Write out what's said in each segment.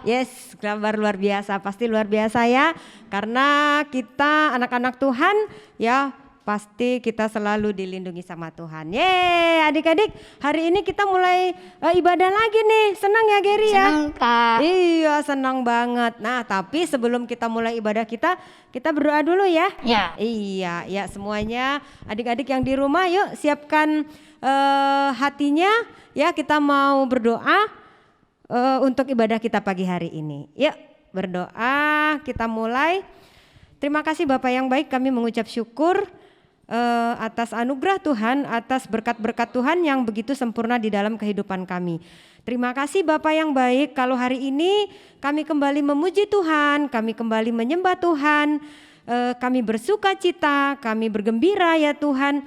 Yes, kabar luar biasa, pasti luar biasa ya. Karena kita anak-anak Tuhan ya, pasti kita selalu dilindungi sama Tuhan. Yeay, adik-adik, hari ini kita mulai ibadah lagi nih. Senang ya Geri ya? Senang Kak. Iya, senang banget. Nah, tapi sebelum kita mulai ibadah kita berdoa dulu ya. Ya. Iya, ya semuanya adik-adik yang di rumah yuk siapkan hatinya ya, kita mau berdoa untuk ibadah kita pagi hari ini. Yuk berdoa, kita mulai. Terima kasih Bapak yang baik, kami mengucap syukur atas anugerah Tuhan, atas berkat-berkat Tuhan yang begitu sempurna di dalam kehidupan kami. Terima kasih Bapak yang baik, kalau hari ini kami kembali memuji Tuhan, kami kembali menyembah Tuhan, kami bersuka cita, kami bergembira ya Tuhan.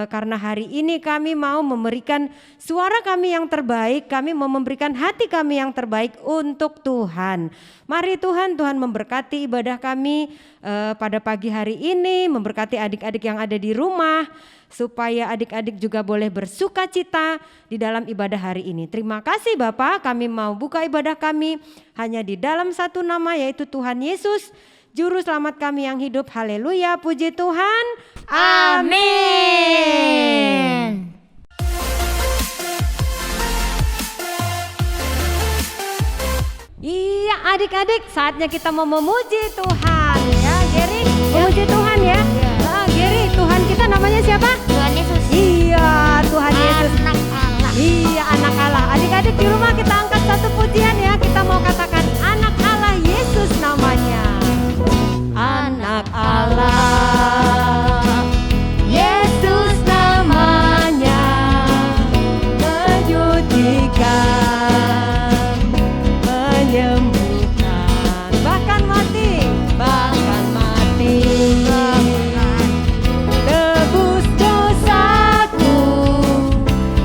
Karena hari ini kami mau memberikan suara kami yang terbaik, kami mau memberikan hati kami yang terbaik untuk Tuhan. Mari Tuhan memberkati ibadah kami pada pagi hari ini, memberkati adik-adik yang ada di rumah, supaya adik-adik juga boleh bersuka cita di dalam ibadah hari ini. Terima kasih Bapak, kami mau buka ibadah kami hanya di dalam satu nama, yaitu Tuhan Yesus, Juru Selamat kami yang hidup. Haleluya, puji Tuhan. Amin. Iya adik-adik, saatnya kita mau memuji Tuhan ya. Geri, memuji Tuhan ya. Geri, Tuhan kita namanya siapa? Tuhan Yesus. Iya, Tuhan Yesus. Anak Allah. Iya, anak Allah. Adik-adik di rumah kita angkat satu pujian ya. Kita mau katakan anak Allah, Yesus namanya. Anak Allah, Yesus namanya, menyucikan, menyembuhkan, bahkan mati, tebus dosaku,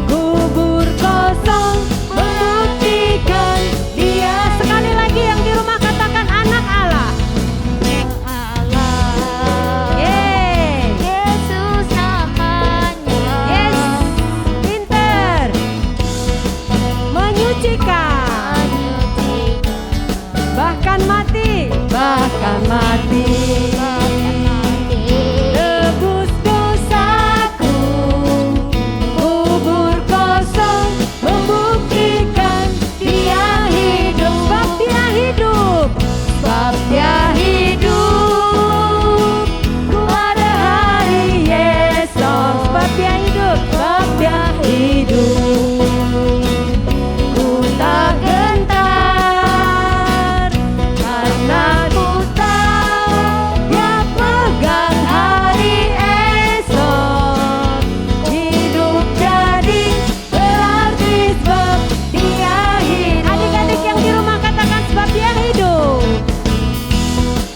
kubur kosong, membuktikan Dia. Sekali lagi yang di rumah katakan anak Allah. Yesus namanya. Yes, pinter, menyucikan, bahkan mati, tebus dosaku, kubur kosong, membuktikan Dia hidup, sebab Dia hidup, pada hari esok, sebab Dia hidup, ku tak gentar, karena ku tahu Dia pegang hari esok. Hidup jadi berarti sebab Dia hidup. Adik-adik yang di rumah katakan sebab Dia hidup.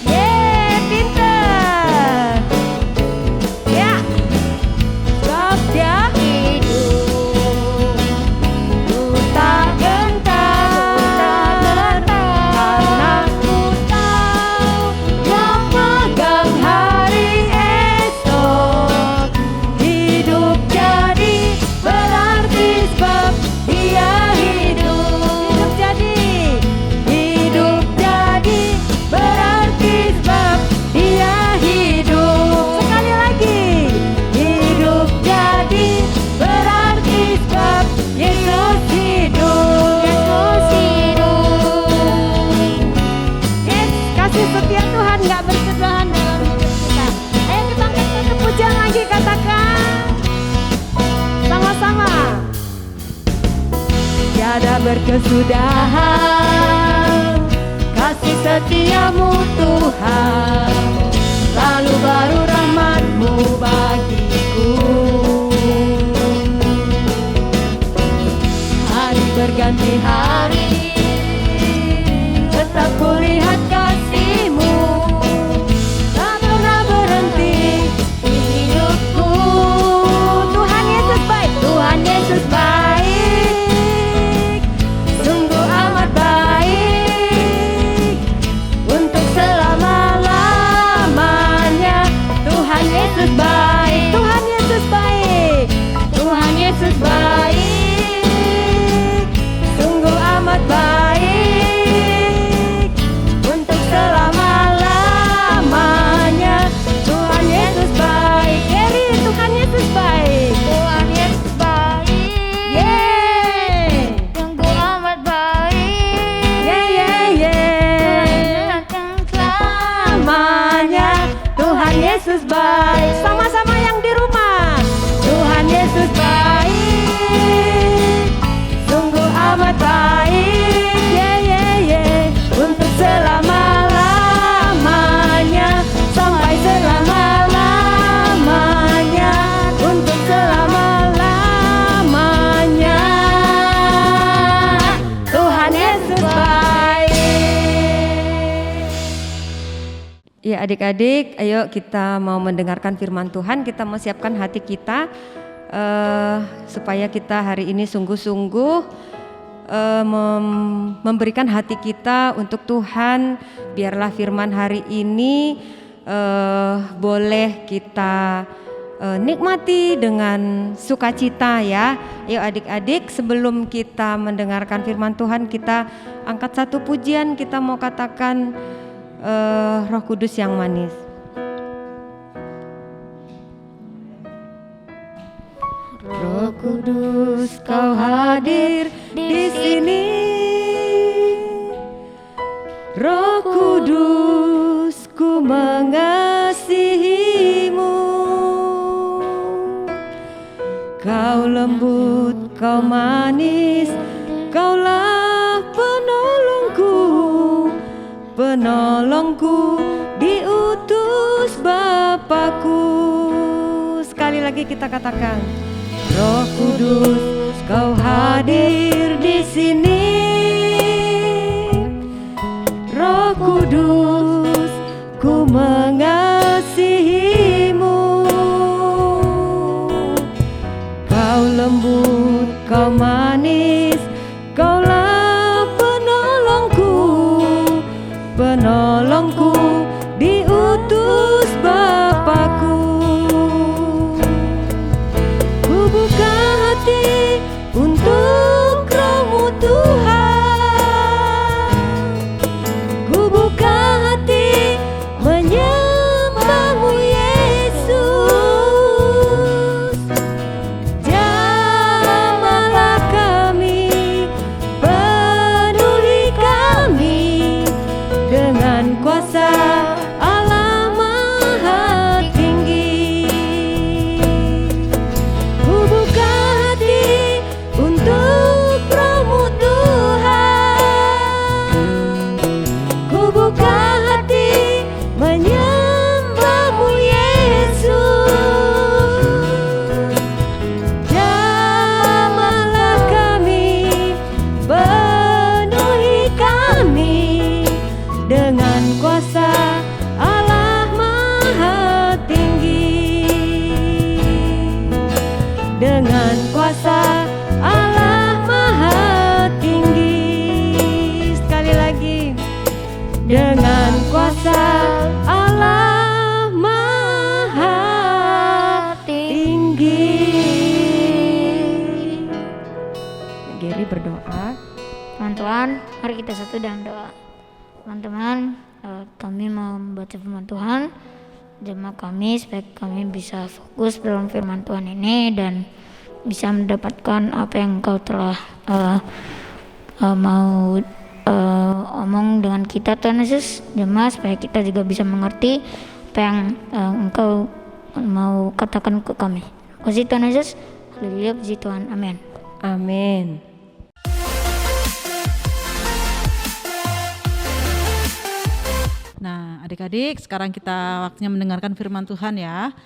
Yeay, pinter. Ya, sebab Dia hidup, ku tak gentar, karena ku tahu Dia pegang hari esok. Hidup jadi berarti sebab Dia hidup. Hidup jadi berarti sebab Dia hidup. Sekali lagi, hidup jadi berarti sebab Yesus hidup. Yes, kasih setia Tuhan gak berkesudahan dalam hidup kita. Ayo kita angkat satu pujian lagi, katakan sama-sama. Tiada berkesudahan kasih setiamu Tuhan, lalu baru rahmat-Mu bagiku. Hari berganti hari, tetap kulihat kasih-Mu, tak pernah berhenti di hidupku. Tuhan Yesus baik, Tuhan Yesus baik, sungguh amat baik, untuk selama-lamanya. Tuhan Yesus baik, Tuhan Yesus baik, Tuhan Yesus baik, sungguh amat baik. Sama-sama yang di rumah. Tuhan Yesus baik, sungguh amat baik, untuk selama-lamanya, sampai selama-lamanya, untuk selama-lamanya. Tuhan Yesus baik. Ya adik-adik, ayo kita mau mendengarkan firman Tuhan. Kita mau siapkan hati kita supaya kita hari ini sungguh-sungguh memberikan hati kita untuk Tuhan. Biarlah firman hari ini boleh kita nikmati dengan sukacita ya. Ayo adik-adik, sebelum kita mendengarkan firman Tuhan, kita angkat satu pujian. Kita mau katakan Roh Kudus yang manis. Roh Kudus, kau hadir di sini. Roh Kudus, ku mengasihimu. Kau lembut, kau manis, kaulah penolongku, penolongku diutus Bapakku. Sekali lagi kita katakan, Roh Kudus, kau hadir di sini. Roh Kudus, ku mengasihimu. Kau lembut, kau manis, kaulah penolongku, penolongku diutus Bapakku. Ku buka hati untuk Roh-Mu Tuhan. Ku buka hati menyembah-Mu Yesus. Jamahlah kami, penuhi kami dengan kuasa Allah Maha Tinggi. Ku buka hati untuk Roh-Mu Tuhan. Ku buka hati menyembah-Mu Yesus. Jamahlah kami, penuhi kami dengan kuasa Allah Maha Tinggi. Dengan kuasa Allah Maha Tinggi. Sekali lagi, dengan kuasa Allah Maha Tinggi. Gary berdoa. Teman-teman, mari kita satu dalam doa. Teman-teman, kami mau membaca firman Tuhan. Jemaat kami supaya kami bisa fokus dalam firman Tuhan ini dan bisa mendapatkan apa yang Engkau telah mau omong dengan kita, Tuhan Yesus. Jemaat, supaya kita juga bisa mengerti apa yang Engkau mau katakan ke kami. Terima kasih Tuhan Yesus. Haleluya, puji Tuhan. Amin. Amin. Nah, adik-adik, sekarang kita waktunya mendengarkan firman Tuhan ya.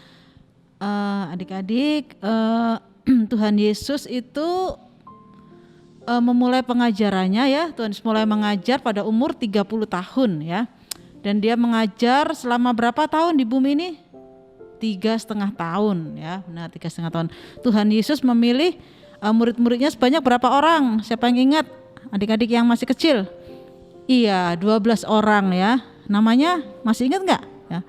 Adik-adik, Tuhan Yesus itu memulai pengajarannya ya. Tuhan Yesus mulai mengajar pada umur 30 tahun ya. Dan dia mengajar selama berapa tahun di bumi ini? 3,5 tahun ya. Nah, 3,5 tahun. Tuhan Yesus memilih murid-muridnya sebanyak berapa orang? Siapa yang ingat? Adik-adik yang masih kecil? Iya, 12 orang ya. Namanya masih ingat nggak? Ya.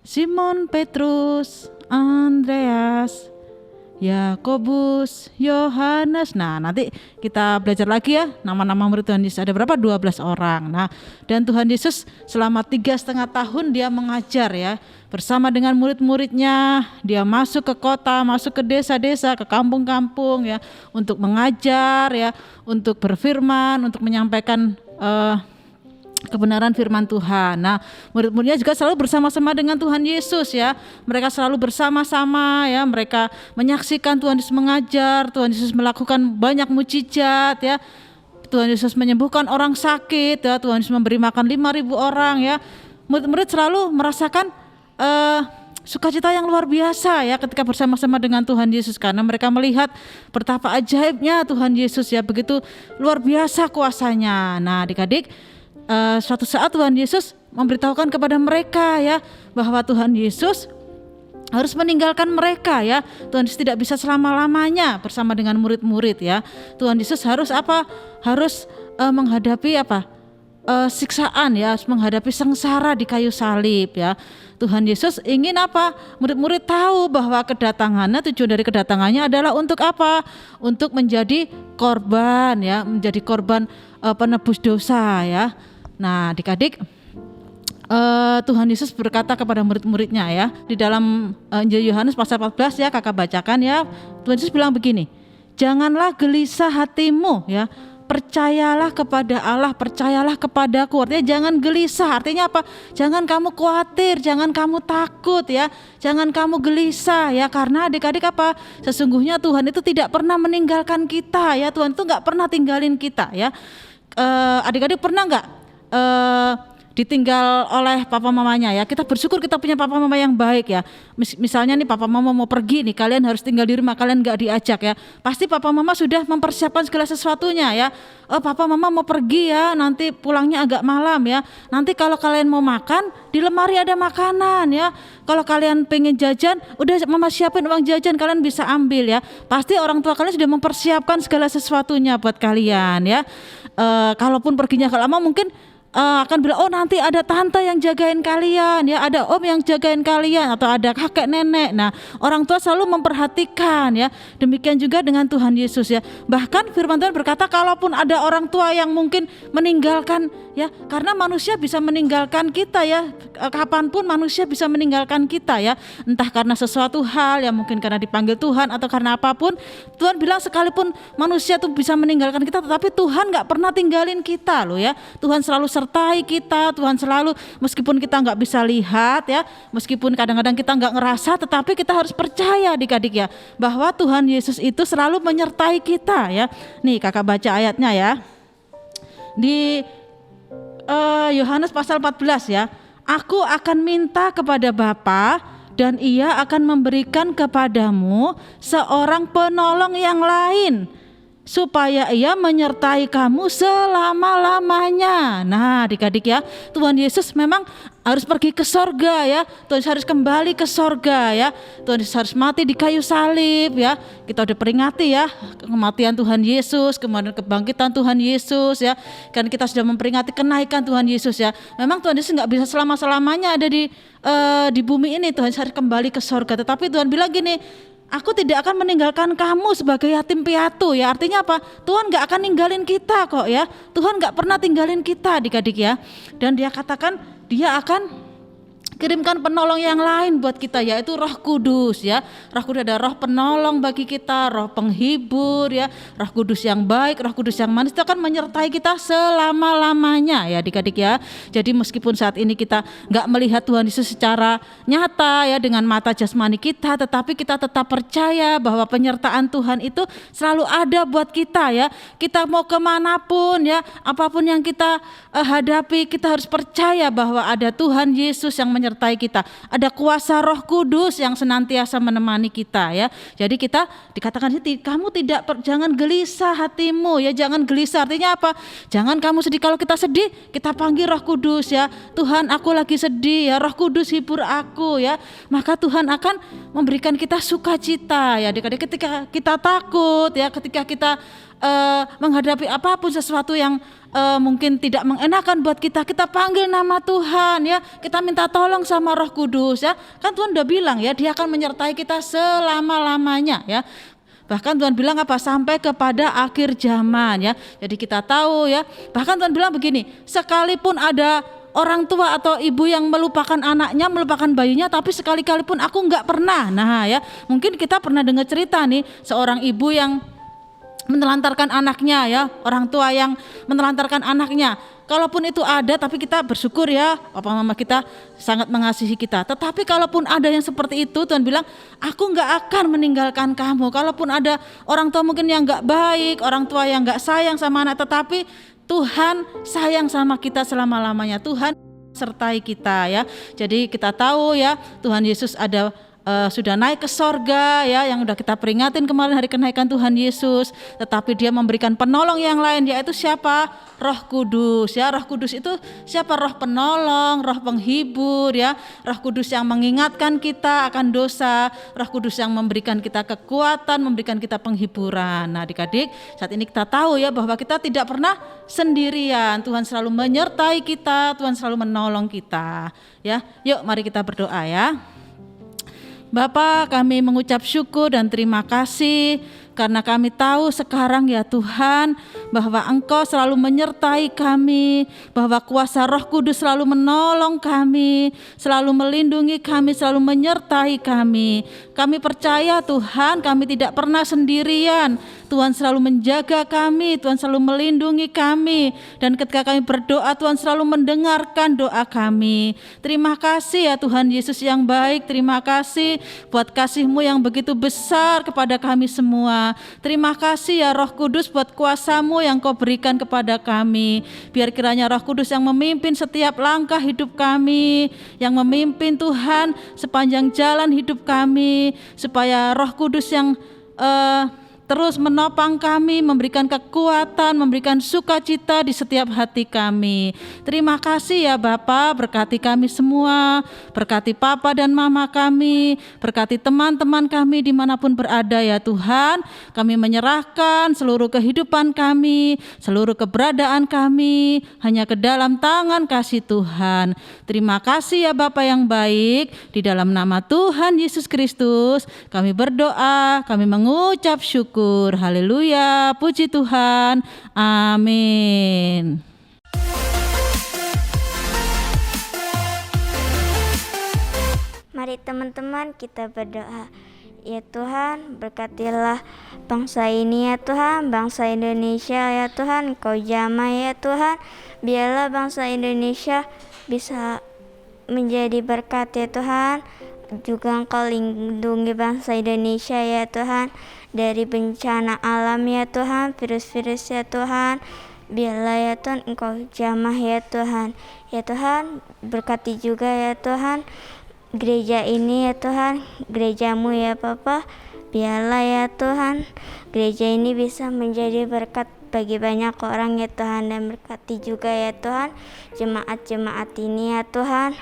Simon Petrus, Andreas, Yakobus, Yohanes. Nah, nanti kita belajar lagi ya nama-nama murid Tuhan Yesus. Ada berapa? 12 orang. Nah, dan Tuhan Yesus selama 3,5 tahun dia mengajar ya. Bersama dengan murid-muridnya, dia masuk ke kota, masuk ke desa-desa, ke kampung-kampung ya, untuk mengajar ya, untuk berfirman, untuk menyampaikan kebenaran firman Tuhan. Nah, murid-muridnya juga selalu bersama-sama dengan Tuhan Yesus ya. Mereka selalu bersama-sama ya, mereka menyaksikan Tuhan Yesus mengajar, Tuhan Yesus melakukan banyak mukjizat ya. Tuhan Yesus menyembuhkan orang sakit ya, Tuhan Yesus memberi makan 5.000 orang ya. Murid-murid selalu merasakan sukacita yang luar biasa ya ketika bersama-sama dengan Tuhan Yesus, karena mereka melihat betapa ajaibnya Tuhan Yesus ya, begitu luar biasa kuasanya. Nah, adik-adik, suatu saat Tuhan Yesus memberitahukan kepada mereka ya bahwa Tuhan Yesus harus meninggalkan mereka ya. Tuhan Yesus tidak bisa selama-lamanya bersama dengan murid-murid ya. Tuhan Yesus harus apa? Harus menghadapi apa? Siksaan ya, harus menghadapi sengsara di kayu salib ya. Tuhan Yesus ingin apa? Murid-murid tahu bahwa kedatangannya, tujuan dari kedatangannya adalah untuk apa? Untuk menjadi korban ya, menjadi korban penebus dosa ya. Nah, adik-adik, Tuhan Yesus berkata kepada murid-muridnya ya, di dalam Injil Yohanes pasal 14 ya, kakak bacakan ya. Tuhan Yesus bilang begini, janganlah gelisah hatimu ya, percayalah kepada Allah, percayalah kepadaku. Artinya jangan gelisah, artinya apa? Jangan kamu khawatir, jangan kamu takut ya, jangan kamu gelisah ya, karena adik-adik apa? Sesungguhnya Tuhan itu tidak pernah meninggalkan kita ya, Tuhan itu gak pernah tinggalin kita ya. Adik-adik pernah gak ditinggal oleh papa mamanya ya? Kita bersyukur kita punya papa mama yang baik ya. Misalnya nih papa mama mau pergi nih, kalian harus tinggal di rumah, kalian gak diajak ya. Pasti papa mama sudah mempersiapkan segala sesuatunya ya. Papa mama mau pergi ya, nanti pulangnya agak malam ya. Nanti kalau kalian mau makan, di lemari ada makanan ya. Kalau kalian pengen jajan, udah mama siapin uang jajan, kalian bisa ambil ya. Pasti orang tua kalian sudah mempersiapkan segala sesuatunya buat kalian ya. Kalaupun perginya lama mungkin akan bilang, oh nanti ada tante yang jagain kalian ya, ada om yang jagain kalian, atau ada kakek nenek. Nah, orang tua selalu memperhatikan ya. Demikian juga dengan Tuhan Yesus ya. Bahkan firman Tuhan berkata, kalaupun ada orang tua yang mungkin meninggalkan ya, karena manusia bisa meninggalkan kita ya, kapanpun manusia bisa meninggalkan kita ya, entah karena sesuatu hal ya, mungkin karena dipanggil Tuhan atau karena apapun. Tuhan bilang sekalipun manusia tuh bisa meninggalkan kita, tetapi Tuhan gak pernah tinggalin kita loh ya. Tuhan selalu sertai kita, Tuhan selalu, meskipun kita nggak bisa lihat ya, meskipun kadang-kadang kita nggak ngerasa, tetapi kita harus percaya adik-adik ya, bahwa Tuhan Yesus itu selalu menyertai kita ya. Nih kakak baca ayatnya ya, di Yohanes pasal 14 ya. Aku akan minta kepada Bapa dan Ia akan memberikan kepadamu seorang penolong yang lain, supaya Ia menyertai kamu selama-lamanya. Nah, adik-adik ya, Tuhan Yesus memang harus pergi ke sorga ya. Tuhan Yesus harus kembali ke sorga ya. Tuhan Yesus harus mati di kayu salib ya. Kita udah peringati ya kematian Tuhan Yesus, kemudian kebangkitan Tuhan Yesus ya. Kan kita sudah memperingati kenaikan Tuhan Yesus ya. Memang Tuhan Yesus nggak bisa selama-lamanya ada di bumi ini. Tuhan Yesus harus kembali ke sorga. Tetapi Tuhan bilang gini, aku tidak akan meninggalkan kamu sebagai yatim piatu ya. Artinya apa? Tuhan gak akan ninggalin kita kok ya. Tuhan gak pernah tinggalin kita adik-adik ya. Dan dia katakan dia akan kirimkan penolong yang lain buat kita, yaitu Roh Kudus ya. Roh Kudus ada roh penolong bagi kita, roh penghibur ya, Roh Kudus yang baik, Roh Kudus yang manis, itu akan menyertai kita selama-lamanya ya adik-adik ya. Jadi meskipun saat ini kita nggak melihat Tuhan Yesus secara nyata ya dengan mata jasmani kita, tetapi kita tetap percaya bahwa penyertaan Tuhan itu selalu ada buat kita ya. Kita mau kemanapun ya, apapun yang kita hadapi, kita harus percaya bahwa ada Tuhan Yesus yang menyertai kita, ada kuasa Roh Kudus yang senantiasa menemani kita ya. Jadi kita dikatakan kamu jangan gelisah hatimu ya, jangan gelisah. Artinya apa? Jangan kamu sedih. Kalau kita sedih, kita panggil Roh Kudus ya. Tuhan, aku lagi sedih ya, Roh Kudus hibur aku ya. Maka Tuhan akan memberikan kita sukacita ya. Ketika kita takut ya, ketika kita menghadapi apapun sesuatu yang mungkin tidak mengenakan buat kita, kita panggil nama Tuhan ya, kita minta tolong sama Roh Kudus ya. Kan Tuhan udah bilang ya, dia akan menyertai kita selama-lamanya ya. Bahkan Tuhan bilang apa? Sampai kepada akhir zaman ya. Jadi kita tahu ya, bahkan Tuhan bilang begini, sekalipun ada orang tua atau ibu yang melupakan anaknya, melupakan bayinya, tapi sekali-kali pun aku nggak pernah. Nah ya, mungkin kita pernah dengar cerita nih, seorang ibu yang menelantarkan anaknya ya, orang tua yang menelantarkan anaknya. kalaupun itu ada tapi kita bersyukur ya, papa mama kita sangat mengasihi kita. Tetapi kalaupun ada yang seperti itu, Tuhan bilang, aku gak akan meninggalkan kamu. Kalaupun ada orang tua mungkin yang gak baik, orang tua yang gak sayang sama anak, tetapi Tuhan sayang sama kita selama-lamanya. Tuhan sertai kita ya. Jadi kita tahu ya, Tuhan Yesus ada sudah naik ke sorga ya, yang udah kita peringatin kemarin hari kenaikan Tuhan Yesus. Tetapi dia memberikan penolong yang lain, yaitu siapa? Roh Kudus ya. Roh Kudus itu siapa? Roh penolong, roh penghibur ya. Roh Kudus yang mengingatkan kita akan dosa, Roh Kudus yang memberikan kita kekuatan, memberikan kita penghiburan. Nah adik-adik, saat ini kita tahu ya bahwa kita tidak pernah sendirian. Tuhan selalu menyertai kita, Tuhan selalu menolong kita ya. Yuk mari kita berdoa ya. Bapa, kami mengucap syukur dan terima kasih karena kami tahu sekarang ya Tuhan bahwa Engkau selalu menyertai kami, bahwa kuasa Roh Kudus selalu menolong kami, selalu melindungi kami, selalu menyertai kami. Kami percaya Tuhan, kami tidak pernah sendirian. Tuhan selalu menjaga kami, Tuhan selalu melindungi kami, dan ketika kami berdoa Tuhan selalu mendengarkan doa kami. Terima kasih ya Tuhan Yesus yang baik, terima kasih buat kasih-Mu yang begitu besar kepada kami semua. Terima kasih ya Roh Kudus buat kuasa-Mu yang Kau berikan kepada kami. Biar kiranya Roh Kudus yang memimpin setiap langkah hidup kami, yang memimpin Tuhan sepanjang jalan hidup kami, supaya Roh Kudus yang terus menopang kami, memberikan kekuatan, memberikan sukacita di setiap hati kami. Terima kasih ya Bapa, berkati kami semua, berkati Papa dan Mama kami, berkati teman-teman kami dimanapun berada ya Tuhan. Kami menyerahkan seluruh kehidupan kami, seluruh keberadaan kami hanya ke dalam tangan kasih Tuhan. Terima kasih ya Bapa yang baik, di dalam nama Tuhan Yesus Kristus kami berdoa, kami mengucap syukur. Haleluya, puji Tuhan, amin. Mari teman-teman kita berdoa. Ya Tuhan, berkatilah bangsa ini ya Tuhan, bangsa Indonesia ya Tuhan, Engkau jamah ya Tuhan. Biarlah bangsa Indonesia bisa menjadi berkat ya Tuhan. Juga Engkau lindungi bangsa Indonesia ya Tuhan dari bencana alam ya Tuhan, virus-virus ya Tuhan. Biarlah ya Tuhan Engkau jamah ya Tuhan. Ya Tuhan, berkati juga ya Tuhan gereja ini ya Tuhan, gereja-Mu ya Bapa. Biarlah ya Tuhan gereja ini bisa menjadi berkat bagi banyak orang ya Tuhan, dan berkati juga ya Tuhan jemaat-jemaat ini ya Tuhan.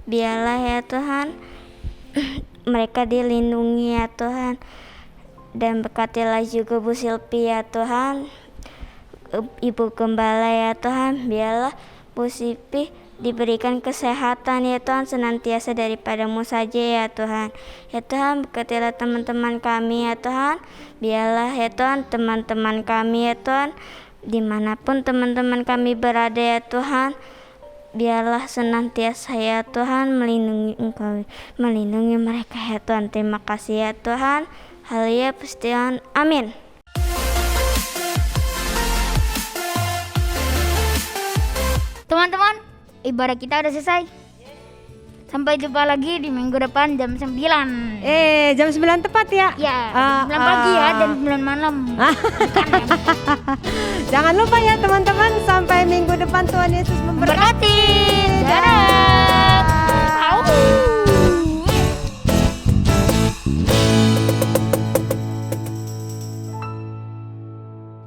Biarlah ya Tuhan mereka dilindungi ya Tuhan, dan berkatilah juga Bu Silpi ya Tuhan, Ibu Gembala ya Tuhan. Biarlah Bu Silpi diberikan kesehatan ya Tuhan senantiasa daripada-Mu saja ya Tuhan. Ya Tuhan, berkatilah teman-teman kami ya Tuhan. Biarlah ya Tuhan teman-teman kami ya Tuhan, dimanapun teman-teman kami berada ya Tuhan, biarlah senantiasa ya Tuhan melindungi Engkau, melindungi mereka ya Tuhan. Terima kasih ya Tuhan. Haleluya, puji Tuhan, amin. Teman-teman, ibadah kita udah selesai. Sampai jumpa lagi di minggu depan jam 9. Jam 9 tepat ya? Ya, jam 9 pagi ya dan 9 malam. Jangan lupa ya teman-teman, sampai minggu